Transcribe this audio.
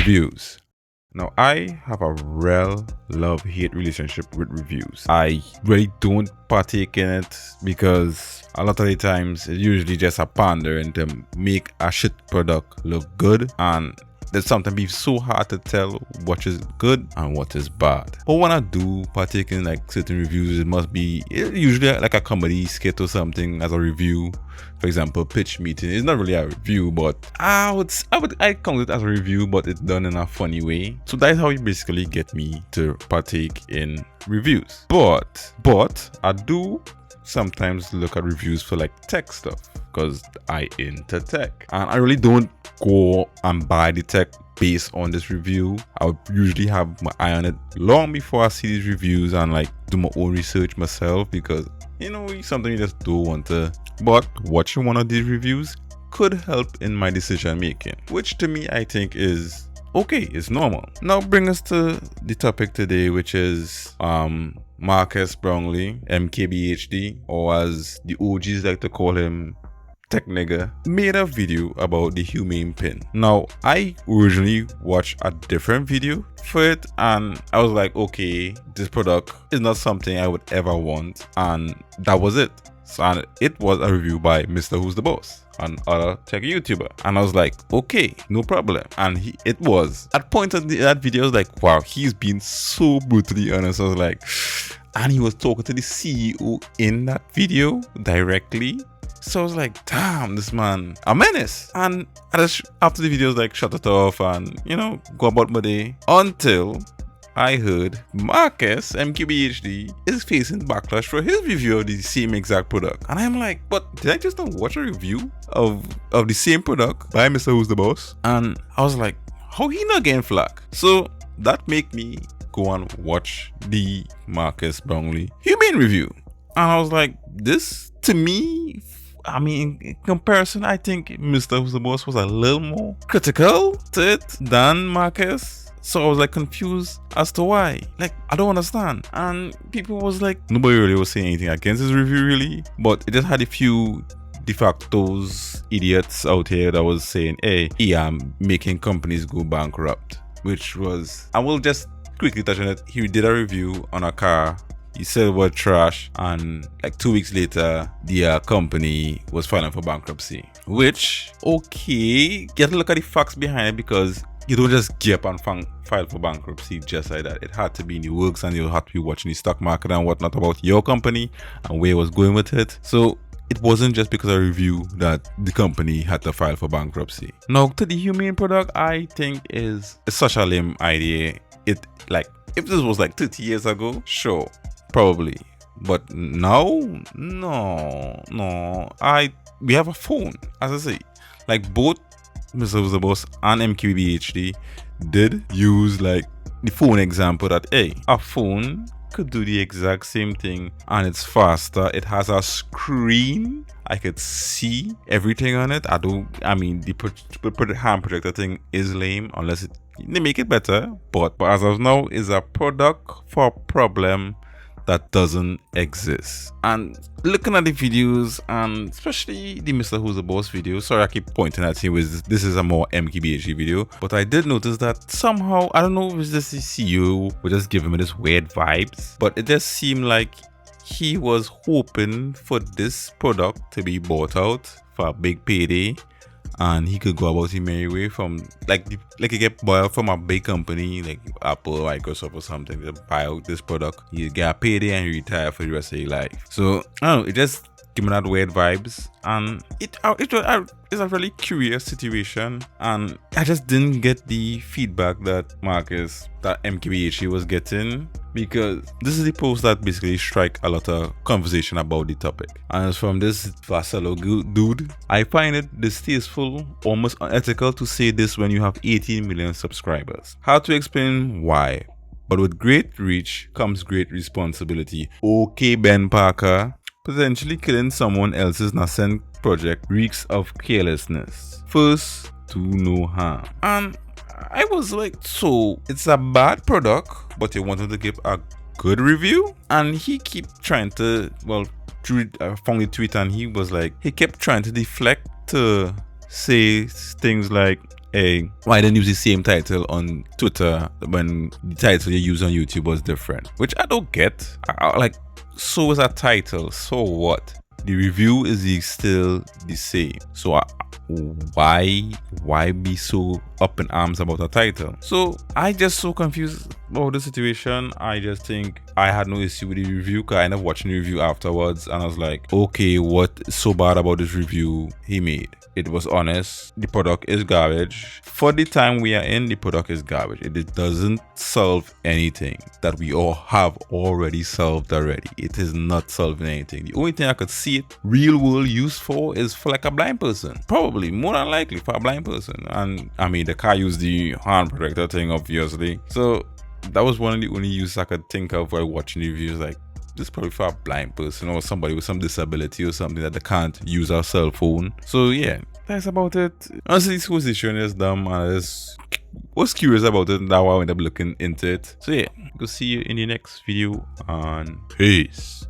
Reviews. Now, I have a real love-hate relationship with reviews. I really don't partake in it because a lot of the times it's usually just a pandering to make a shit product look good, and there's sometimes be so hard to tell what is good and what is bad. But when I do partake in like certain reviews, it must be usually like a comedy skit or something as a review. For example, pitch meeting. It's not really a review, but I count it as a review, but it's done in a funny way. So that's how you basically get me to partake in reviews. But I do sometimes look at reviews for like tech stuff because I into tech, and I really don't go and buy the tech based on this review. I would usually have my eye on it long before I see these reviews and like do my own research myself, because something you just don't want to. But watching one of these reviews could help in my decision making, which to me I think is okay, it's normal. Now bring us to the topic today, which is Marcus Brownlee, MKBHD, or as the OGs like to call him, Tech Nigga, made a video about the Humane Pin. Now, I originally watched a different video for it, and I was like, okay, this product is not something I would ever want, and that was it. And it was a review by Mr. Who's the Boss, another tech YouTuber, and I was like, okay, no problem. And it was at point in that video, I was like, wow, he's been so brutally honest. I was like, and he was talking to the CEO in that video directly. So I was like, damn, this man a menace. And I just, after the video, I was like, shut it off and go about my day, until I heard Marcus MKBHD is facing backlash for his review of the same exact product. And I'm like, but did I just not watch a review of the same product by Mr. Who's the Boss? And I was like, how he not getting flack? So that made me go and watch the Marcus Brownlee Humane review. And I was like, this to me, I mean, in comparison, I think Mr. Who's the Boss was a little more critical to it than Marcus. So I was like confused as to why. Like, I don't understand. And people was like, nobody really was saying anything against his review really, but it just had a few de factos idiots out here that was saying, hey, I'm making companies go bankrupt. Which was, I will just quickly touch on it. He did a review on a car. He said it was trash, and like 2 weeks later, the company was filing for bankruptcy. Which, okay, get a look at the facts behind it, because you don't just get up and file for bankruptcy just like that. It had to be in the works, and you had to be watching the stock market and whatnot about your company and where it was going with it. So it wasn't just because of a review that the company had to file for bankruptcy. Now, to the Humane product, I think is such a lame idea. It, like, if this was like 30 years ago, sure, probably. But now, no. We have a phone, as I say. Like, both Mr. Who's the Boss and MKBHD did use like the phone example that, hey, a phone could do the exact same thing and it's faster. It has a screen. I could see everything on it. I mean, the hand projector thing is lame unless they make it better. But as of now, is a product for a problem that doesn't exist. And looking at the videos, and especially the Mr. Who's the Boss video, sorry I keep pointing at him, this is a more MKBHD video, but I did notice that somehow, I don't know if it's just the CEO would just give him this weird vibes, but it just seemed like he was hoping for this product to be bought out for a big payday, and he could go about his merry way from like he get bought out from a big company like Apple, Microsoft or something to buy out this product. You get a payday and you retire for the rest of your life. So I don't know, it just gave me that weird vibes, and it's a really curious situation, and I just didn't get the feedback that MKBHD was getting, because this is the post that basically strike a lot of conversation about the topic. And it's from this Vassallo dude. I find it distasteful, almost unethical to say this when you have 18 million subscribers. Hard to explain why, but with great reach comes great responsibility. Okay, Ben Parker. Potentially killing someone else's nascent project reeks of carelessness. First, do no harm. And I was like, so it's a bad product, but they wanted to give a good review? And he kept trying to, I found the tweet, and he was like, he kept trying to deflect to say things like, why didn't use the same title on Twitter when the title you use on YouTube was different, which I don't get. Like, so is a title, so what? The review is still the same. So why be so up in arms about a title? So I just so confused about the situation. I just think I had no issue with the review because I ended up watching the review afterwards and I was like, okay, what's so bad about this review he made? It was honest. The product is garbage. For the time we are in, the product is garbage. It doesn't solve anything that we all have already solved already. It is not solving anything. The only thing I could see it real world use for is for like a blind person. Probably, more than likely for a blind person. And I mean, the car used the hand protector thing, obviously. So that was one of the only uses I could think of while watching the reviews. Like, this is probably for a blind person or somebody with some disability or something that they can't use a cell phone. So yeah, that's about it. Honestly, this whole situation is dumb and I just was curious about it and that's why I ended up looking into it. So yeah, go see you in the next video and peace.